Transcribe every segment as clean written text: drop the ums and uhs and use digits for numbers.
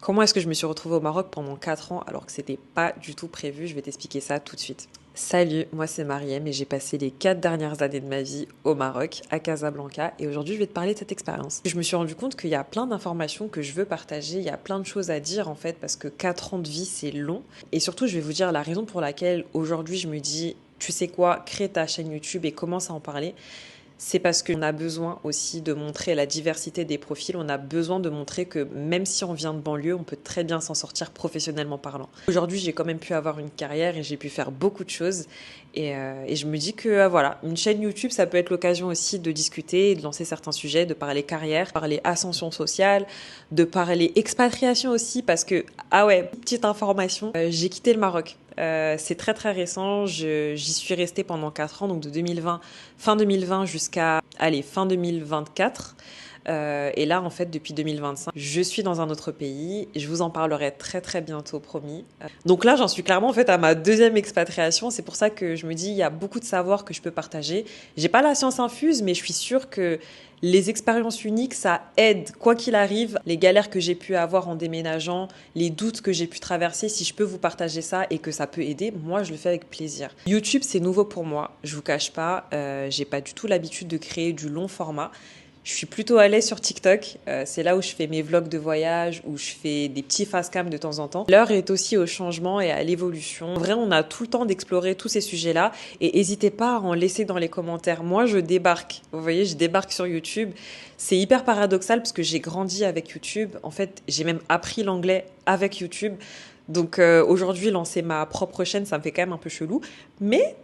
Comment est-ce que je me suis retrouvée au Maroc pendant 4 ans alors que c'était pas du tout prévu? Je vais t'expliquer ça tout de suite. Salut, moi c'est Mariem et j'ai passé les 4 dernières années de ma vie au Maroc, à Casablanca, et aujourd'hui je vais te parler de cette expérience. Je me suis rendu compte qu'il y a plein d'informations que je veux partager, il y a plein de choses à dire en fait parce que 4 ans de vie c'est long. Et surtout je vais vous dire la raison pour laquelle aujourd'hui je me dis, tu sais quoi, crée ta chaîne YouTube et commence à en parler. C'est parce qu'on a besoin aussi de montrer la diversité des profils. On a besoin de montrer que même si on vient de banlieue, on peut très bien s'en sortir professionnellement parlant. Aujourd'hui, j'ai quand même pu avoir une carrière et j'ai pu faire beaucoup de choses. Et je me dis que voilà, une chaîne YouTube, ça peut être l'occasion aussi de discuter, de lancer certains sujets, de parler carrière, parler ascension sociale, de parler expatriation aussi. Parce que, ah ouais, petite information, j'ai quitté le Maroc. C'est très très récent, j'y suis restée pendant 4 ans, donc de 2020, fin 2020 jusqu'à fin 2024. Et là, en fait, depuis 2025, je suis dans un autre pays. Je vous en parlerai très très bientôt, promis. Donc là, j'en suis clairement en fait à ma deuxième expatriation. C'est pour ça que je me dis, il y a beaucoup de savoir que je peux partager. J'ai pas la science infuse, mais je suis sûre que les expériences uniques, ça aide, quoi qu'il arrive, les galères que j'ai pu avoir en déménageant, les doutes que j'ai pu traverser, si je peux vous partager ça et que ça peut aider, moi je le fais avec plaisir. YouTube, c'est nouveau pour moi, je vous cache pas, j'ai pas du tout l'habitude de créer du long format. Je suis plutôt à l'aise sur TikTok. C'est là où je fais mes vlogs de voyage, où je fais des petits face-cam de temps en temps. L'heure est aussi au changement et à l'évolution. En vrai, on a tout le temps d'explorer tous ces sujets-là. Et n'hésitez pas à en laisser dans les commentaires. Moi, je débarque. Vous voyez, je débarque sur YouTube. C'est hyper paradoxal parce que j'ai grandi avec YouTube. En fait, j'ai même appris l'anglais avec YouTube. Donc aujourd'hui, lancer ma propre chaîne, ça me fait quand même un peu chelou. Mais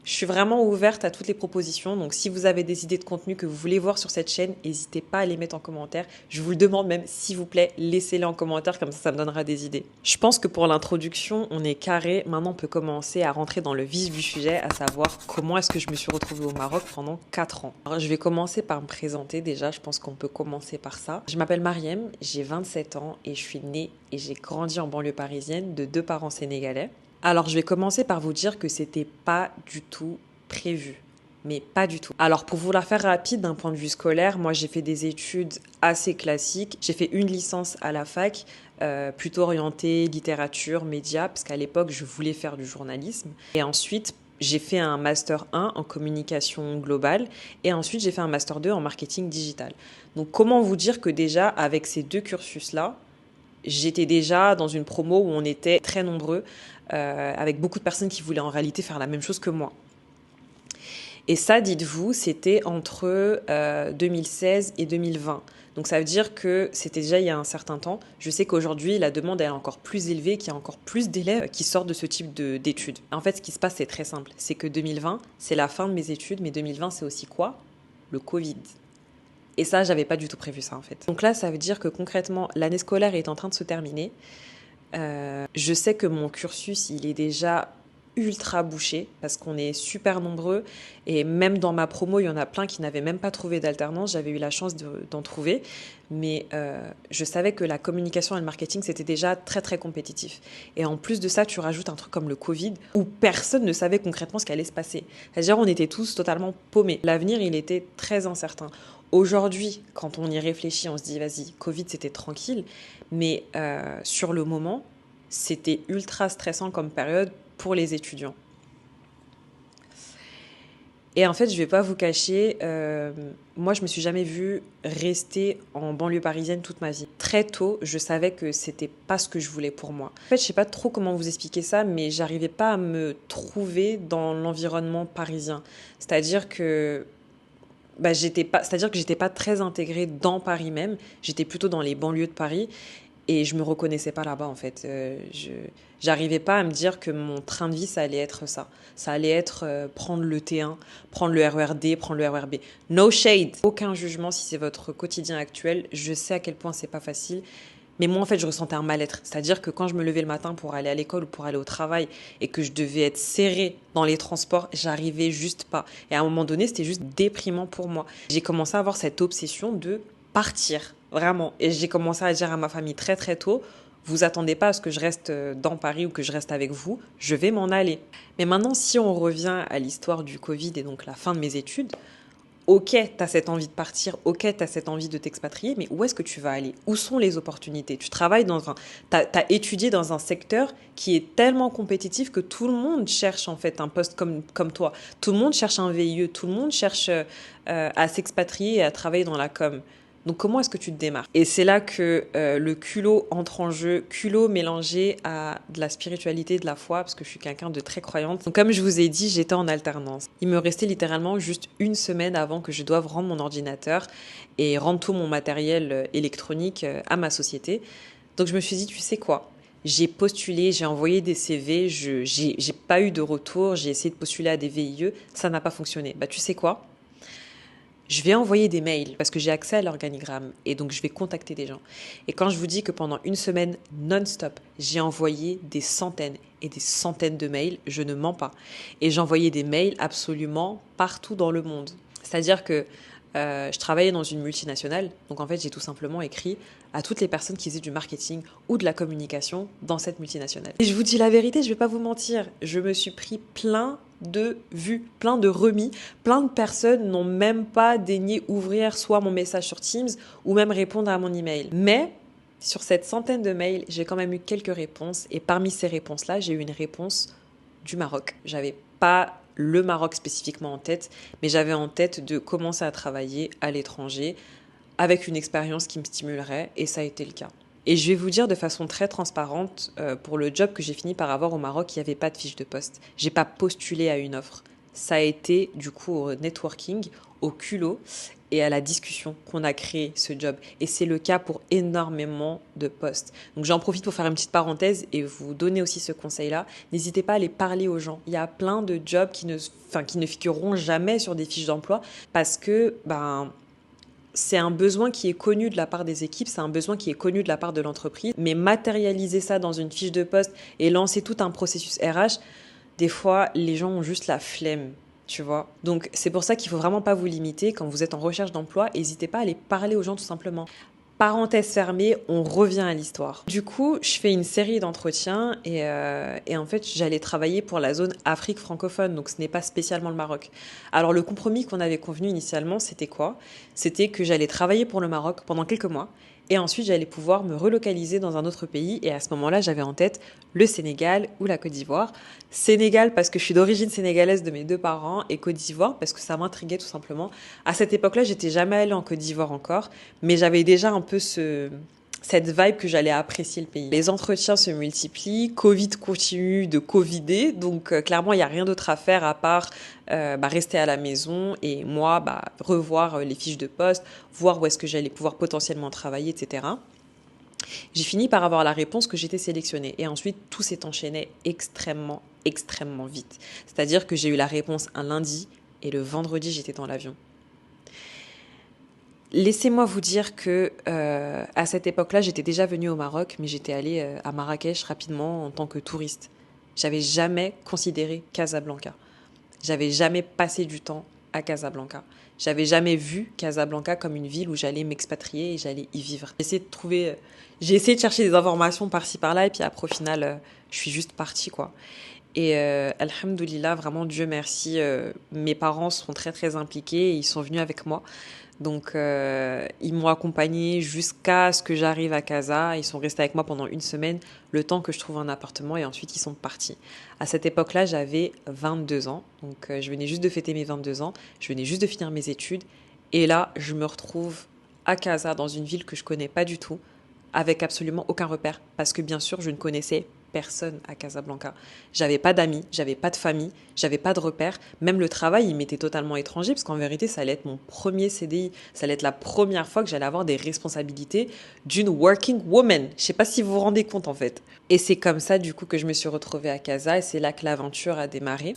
je suis vraiment ouverte à toutes les propositions. Donc, si vous avez des idées de contenu que vous voulez voir sur cette chaîne, n'hésitez pas à les mettre en commentaire. Je vous le demande même, s'il vous plaît, laissez-les en commentaire, comme ça me donnera des idées. Je pense que pour l'introduction, on est carré. Maintenant, on peut commencer à rentrer dans le vif du sujet, à savoir comment est-ce que je me suis retrouvée au Maroc pendant 4 ans. Alors, je vais commencer par me présenter déjà. Je pense qu'on peut commencer par ça. Je m'appelle Mariem, j'ai 27 ans et je suis née et j'ai grandi en banlieue parisienne de 2 parents sénégalais. Alors, je vais commencer par vous dire que c'était pas du tout prévu. Mais pas du tout. Alors, pour vous la faire rapide d'un point de vue scolaire, moi j'ai fait des études assez classiques. J'ai fait une licence à la fac, plutôt orientée littérature, médias, parce qu'à l'époque je voulais faire du journalisme. Et ensuite, j'ai fait un master 1 en communication globale et ensuite j'ai fait un master 2 en marketing digital. Donc, comment vous dire que déjà, avec ces deux cursus-là, j'étais déjà dans une promo où on était très nombreux, avec beaucoup de personnes qui voulaient en réalité faire la même chose que moi. Et ça, dites-vous, c'était entre 2016 et 2020. Donc ça veut dire que c'était déjà il y a un certain temps. Je sais qu'aujourd'hui, la demande est encore plus élevée, qu'il y a encore plus d'élèves qui sortent de ce type d'études. En fait, ce qui se passe, c'est très simple. C'est que 2020, c'est la fin de mes études, mais 2020, c'est aussi quoi? Le Covid. Et ça, j'avais pas du tout prévu ça en fait. Donc là, ça veut dire que concrètement, l'année scolaire est en train de se terminer. Je sais que mon cursus, il est déjà ultra bouché parce qu'on est super nombreux et même dans ma promo, il y en a plein qui n'avaient même pas trouvé d'alternance. J'avais eu la chance d'en trouver, mais je savais que la communication et le marketing, c'était déjà très très compétitif. Et en plus de ça, tu rajoutes un truc comme le Covid où personne ne savait concrètement ce qui allait se passer. C'est-à-dire, on était tous totalement paumés. L'avenir, il était très incertain. Aujourd'hui, quand on y réfléchit, on se dit, vas-y, Covid, c'était tranquille. Mais sur le moment, c'était ultra stressant comme période pour les étudiants. Et en fait, je vais pas vous cacher, moi, je me suis jamais vue rester en banlieue parisienne toute ma vie. Très tôt, je savais que c'était pas ce que je voulais pour moi. En fait, je sais pas trop comment vous expliquer ça, mais j'arrivais pas à me trouver dans l'environnement parisien. C'est-à-dire que c'est-à-dire que j'étais pas très intégrée dans Paris même. J'étais plutôt dans les banlieues de Paris. Et je me reconnaissais pas là-bas, en fait. J'arrivais pas à me dire que mon train de vie, ça allait être ça. Ça allait être prendre le T1, prendre le RERD, prendre le RERB. No shade. Aucun jugement si c'est votre quotidien actuel. Je sais à quel point c'est pas facile. Mais moi, en fait, je ressentais un mal-être. C'est-à-dire que quand je me levais le matin pour aller à l'école ou pour aller au travail et que je devais être serrée dans les transports, j'arrivais juste pas. Et à un moment donné, c'était juste déprimant pour moi. J'ai commencé à avoir cette obsession de partir, vraiment. Et j'ai commencé à dire à ma famille très très tôt, vous attendez pas à ce que je reste dans Paris ou que je reste avec vous, je vais m'en aller. Mais maintenant, si on revient à l'histoire du Covid et donc la fin de mes études, Ok, tu as cette envie de partir, ok, tu as cette envie de t'expatrier, mais où est-ce que tu vas aller? Où sont les opportunités? Tu travailles t'as étudié dans un secteur qui est tellement compétitif que tout le monde cherche en fait un poste comme toi. Tout le monde cherche un VIE, tout le monde cherche à s'expatrier et à travailler dans la com. Donc comment est-ce que tu te démarques? Et c'est là que le culot entre en jeu, culot mélangé à de la spiritualité, de la foi, parce que je suis quelqu'un de très croyante. Donc comme je vous ai dit, j'étais en alternance. Il me restait littéralement juste une semaine avant que je doive rendre mon ordinateur et rendre tout mon matériel électronique à ma société. Donc je me suis dit, tu sais quoi? J'ai postulé, j'ai envoyé des CV, j'ai pas eu de retour, j'ai essayé de postuler à des VIE, ça n'a pas fonctionné. Bah tu sais quoi? Je vais envoyer des mails parce que j'ai accès à l'organigramme et donc je vais contacter des gens. Et quand je vous dis que pendant une semaine non-stop, j'ai envoyé des centaines et des centaines de mails, je ne mens pas. Et j'envoyais des mails absolument partout dans le monde. C'est-à-dire que je travaillais dans une multinationale, donc en fait j'ai tout simplement écrit à toutes les personnes qui faisaient du marketing ou de la communication dans cette multinationale. Et je vous dis la vérité, je ne vais pas vous mentir, je me suis pris plein de vues, plein de remis, plein de personnes n'ont même pas daigné ouvrir soit mon message sur Teams ou même répondre à mon email. Mais sur cette centaine de mails, j'ai quand même eu quelques réponses et parmi ces réponses-là, j'ai eu une réponse du Maroc. J'avais pas le Maroc spécifiquement en tête, mais j'avais en tête de commencer à travailler à l'étranger avec une expérience qui me stimulerait et ça a été le cas. Et je vais vous dire de façon très transparente, pour le job que j'ai fini par avoir au Maroc, il n'y avait pas de fiche de poste. J'ai pas postulé à une offre. Ça a été du coup au networking, au culot et à la discussion qu'on a créé ce job. Et c'est le cas pour énormément de postes. Donc j'en profite pour faire une petite parenthèse et vous donner aussi ce conseil-là. N'hésitez pas à aller parler aux gens. Il y a plein de jobs qui ne figureront jamais sur des fiches d'emploi parce que c'est un besoin qui est connu de la part des équipes, c'est un besoin qui est connu de la part de l'entreprise. Mais matérialiser ça dans une fiche de poste et lancer tout un processus RH, des fois, les gens ont juste la flemme, tu vois. Donc, c'est pour ça qu'il faut vraiment pas vous limiter. Quand vous êtes en recherche d'emploi, n'hésitez pas à aller parler aux gens tout simplement. Parenthèse fermée, on revient à l'histoire. Du coup, je fais une série d'entretiens et en fait, j'allais travailler pour la zone Afrique francophone, donc ce n'est pas spécialement le Maroc. Alors, le compromis qu'on avait convenu initialement, c'était quoi? C'était que j'allais travailler pour le Maroc pendant quelques mois et ensuite, j'allais pouvoir me relocaliser dans un autre pays. Et à ce moment-là, j'avais en tête le Sénégal ou la Côte d'Ivoire. Sénégal parce que je suis d'origine sénégalaise de mes deux parents et Côte d'Ivoire parce que ça m'intriguait tout simplement. À cette époque-là, j'étais jamais allée en Côte d'Ivoire encore, mais j'avais déjà un peu cette vibe que j'allais apprécier le pays. Les entretiens se multiplient, Covid continue de covider, donc clairement il n'y a rien d'autre à faire à part rester à la maison et moi revoir les fiches de poste, voir où est-ce que j'allais pouvoir potentiellement travailler, etc. J'ai fini par avoir la réponse que j'étais sélectionnée et ensuite tout s'est enchaîné extrêmement, extrêmement vite. C'est-à-dire que j'ai eu la réponse un lundi et le vendredi j'étais dans l'avion. Laissez-moi vous dire que à cette époque-là, j'étais déjà venue au Maroc, mais j'étais allée à Marrakech rapidement en tant que touriste. J'avais jamais considéré Casablanca. J'avais jamais passé du temps à Casablanca. J'avais jamais vu Casablanca comme une ville où j'allais m'expatrier et j'allais y vivre. J'ai essayé de chercher des informations par-ci par-là et puis après au final, je suis juste partie quoi. Et alhamdoulilah, vraiment Dieu merci, mes parents sont très très impliqués et ils sont venus avec moi. Donc, ils m'ont accompagnée jusqu'à ce que j'arrive à Casa. Ils sont restés avec moi pendant une semaine, le temps que je trouve un appartement, et ensuite ils sont partis. À cette époque-là, j'avais 22 ans. Donc, je venais juste de fêter mes 22 ans. Je venais juste de finir mes études. Et là, je me retrouve à Casa, dans une ville que je connais pas du tout, avec absolument aucun repère. Parce que bien sûr, je ne connaissais personne à Casablanca. J'avais pas d'amis, j'avais pas de famille, j'avais pas de repères. Même le travail, il m'était totalement étranger parce qu'en vérité, ça allait être mon premier CDI. Ça allait être la première fois que j'allais avoir des responsabilités d'une working woman. Je sais pas si vous vous rendez compte en fait. Et c'est comme ça du coup que je me suis retrouvée à Casa et c'est là que l'aventure a démarré.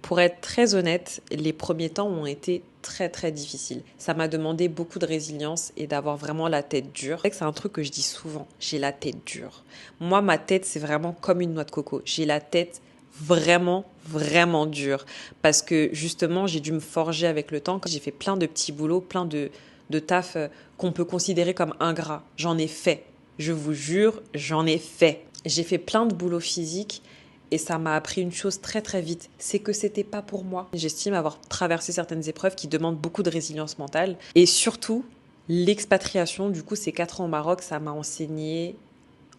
Pour être très honnête, les premiers temps ont été très très difficiles. Ça m'a demandé beaucoup de résilience et d'avoir vraiment la tête dure. C'est un truc que je dis souvent, j'ai la tête dure. Moi, ma tête, c'est vraiment comme une noix de coco. J'ai la tête vraiment, vraiment dure. Parce que justement, j'ai dû me forger avec le temps. J'ai fait plein de petits boulots, plein de taf qu'on peut considérer comme ingrats. J'en ai fait. Je vous jure, j'en ai fait. J'ai fait plein de boulots physiques. et ça m'a appris une chose très très vite, c'est que c'était pas pour moi. J'estime avoir traversé certaines épreuves qui demandent beaucoup de résilience mentale et surtout l'expatriation, du coup ces 4 ans au Maroc, ça m'a enseigné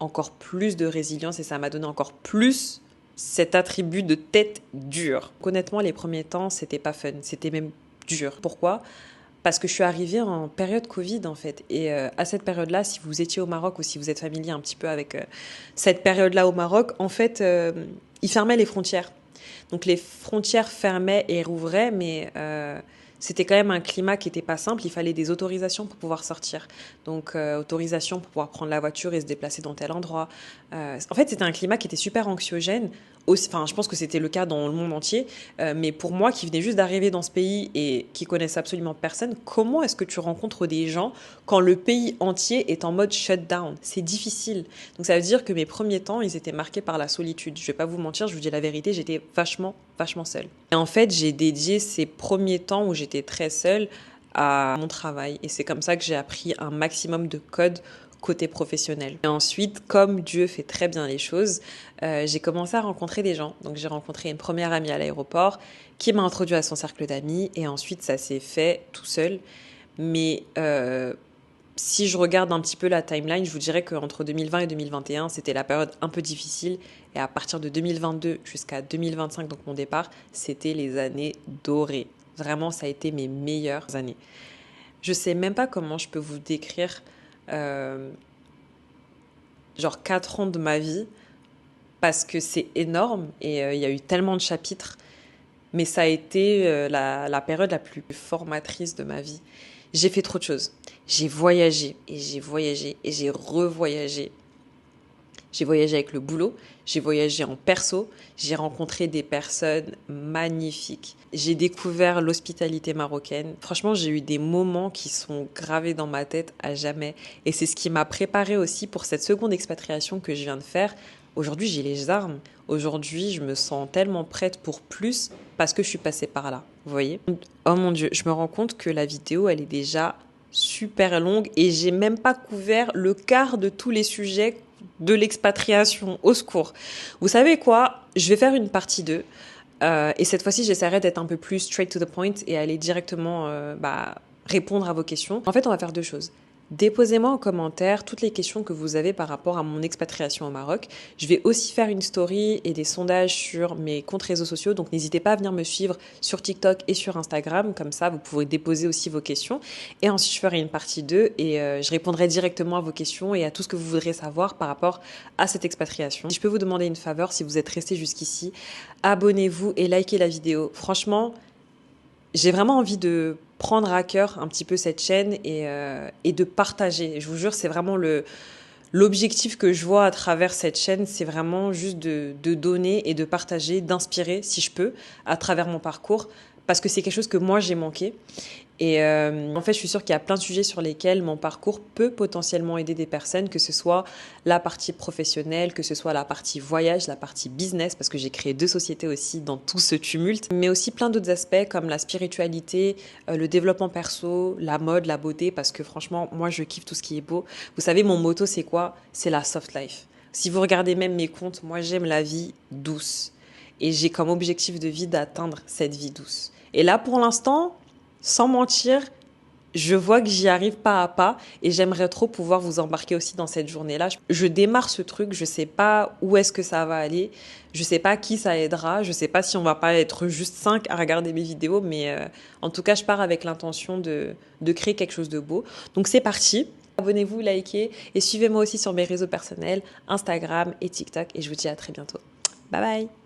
encore plus de résilience et ça m'a donné encore plus cet attribut de tête dure. Honnêtement, les premiers temps, c'était pas fun, c'était même dur. Pourquoi ? Parce que je suis arrivée en période Covid en fait. Et à cette période-là, si vous étiez au Maroc ou si vous êtes familier un petit peu avec cette période-là au Maroc, en fait, ils fermaient les frontières. Donc les frontières fermaient et rouvraient, mais c'était quand même un climat qui n'était pas simple. Il fallait des autorisations pour pouvoir sortir. Donc autorisation pour pouvoir prendre la voiture et se déplacer dans tel endroit. En fait, c'était un climat qui était super anxiogène. Enfin, je pense que c'était le cas dans le monde entier. Mais pour moi, qui venais juste d'arriver dans ce pays et qui connaissait absolument personne, comment est-ce que tu rencontres des gens quand le pays entier est en mode shutdown? C'est difficile. Donc ça veut dire que mes premiers temps, ils étaient marqués par la solitude. Je vais pas vous mentir, je vous dis la vérité, j'étais vachement seule. Et en fait, j'ai dédié ces premiers temps où j'étais très seule à mon travail. Et c'est comme ça que j'ai appris un maximum de codes côté professionnel. Et ensuite, comme Dieu fait très bien les choses, j'ai commencé à rencontrer des gens. Donc j'ai rencontré une première amie à l'aéroport qui m'a introduit à son cercle d'amis et ensuite ça s'est fait tout seul. Mais si je regarde un petit peu la timeline, je vous dirais qu'entre 2020 et 2021, c'était la période un peu difficile. Et à partir de 2022 jusqu'à 2025, donc mon départ, c'était les années dorées. Vraiment, ça a été mes meilleures années. Je sais même pas comment je peux vous décrire genre 4 ans de ma vie parce que c'est énorme et il y a eu tellement de chapitres, mais ça a été la période la plus formatrice de ma vie. J'ai fait trop de choses. J'ai voyagé et j'ai voyagé et j'ai revoyagé. J'ai voyagé avec le boulot, j'ai voyagé en perso, j'ai rencontré des personnes magnifiques. J'ai découvert l'hospitalité marocaine. Franchement, j'ai eu des moments qui sont gravés dans ma tête à jamais. Et c'est ce qui m'a préparée aussi pour cette seconde expatriation que je viens de faire. Aujourd'hui, j'ai les armes. Aujourd'hui, je me sens tellement prête pour plus parce que je suis passée par là. Vous voyez ? Oh mon Dieu, je me rends compte que la vidéo, elle est déjà super longue et j'ai même pas couvert le quart de tous les sujets de l'expatriation, au secours. Vous savez quoi? Je vais faire une partie 2. Et cette fois-ci, j'essaierai d'être un peu plus straight to the point et aller directement répondre à vos questions. En fait, on va faire 2 choses. Déposez-moi en commentaire toutes les questions que vous avez par rapport à mon expatriation au Maroc. Je vais aussi faire une story et des sondages sur mes comptes réseaux sociaux, donc n'hésitez pas à venir me suivre sur TikTok et sur Instagram, comme ça vous pourrez déposer aussi vos questions. Et ensuite je ferai une partie 2 et je répondrai directement à vos questions et à tout ce que vous voudrez savoir par rapport à cette expatriation. Si je peux vous demander une faveur, si vous êtes resté jusqu'ici, abonnez-vous et likez la vidéo. Franchement, j'ai vraiment envie de prendre à cœur un petit peu cette chaîne et de partager. Je vous jure, c'est vraiment l'objectif que je vois à travers cette chaîne, c'est vraiment juste de donner et de partager, d'inspirer, si je peux, à travers mon parcours, parce que c'est quelque chose que moi, j'ai manqué. Et en fait, je suis sûre qu'il y a plein de sujets sur lesquels mon parcours peut potentiellement aider des personnes, que ce soit la partie professionnelle, que ce soit la partie voyage, la partie business, parce que j'ai créé 2 sociétés aussi dans tout ce tumulte, mais aussi plein d'autres aspects comme la spiritualité, le développement perso, la mode, la beauté, parce que franchement, moi, je kiffe tout ce qui est beau. Vous savez, mon motto, c'est quoi? C'est la soft life. Si vous regardez même mes comptes, moi, j'aime la vie douce. Et j'ai comme objectif de vie d'atteindre cette vie douce. Et là, pour l'instant, sans mentir, je vois que j'y arrive pas à pas et j'aimerais trop pouvoir vous embarquer aussi dans cette journée-là. Je démarre ce truc, je sais pas où est-ce que ça va aller, je sais pas qui ça aidera, je sais pas si on va pas être juste 5 à regarder mes vidéos, mais en tout cas, je pars avec l'intention de créer quelque chose de beau. Donc c'est parti. Abonnez-vous, likez et suivez-moi aussi sur mes réseaux personnels, Instagram et TikTok et je vous dis à très bientôt. Bye bye!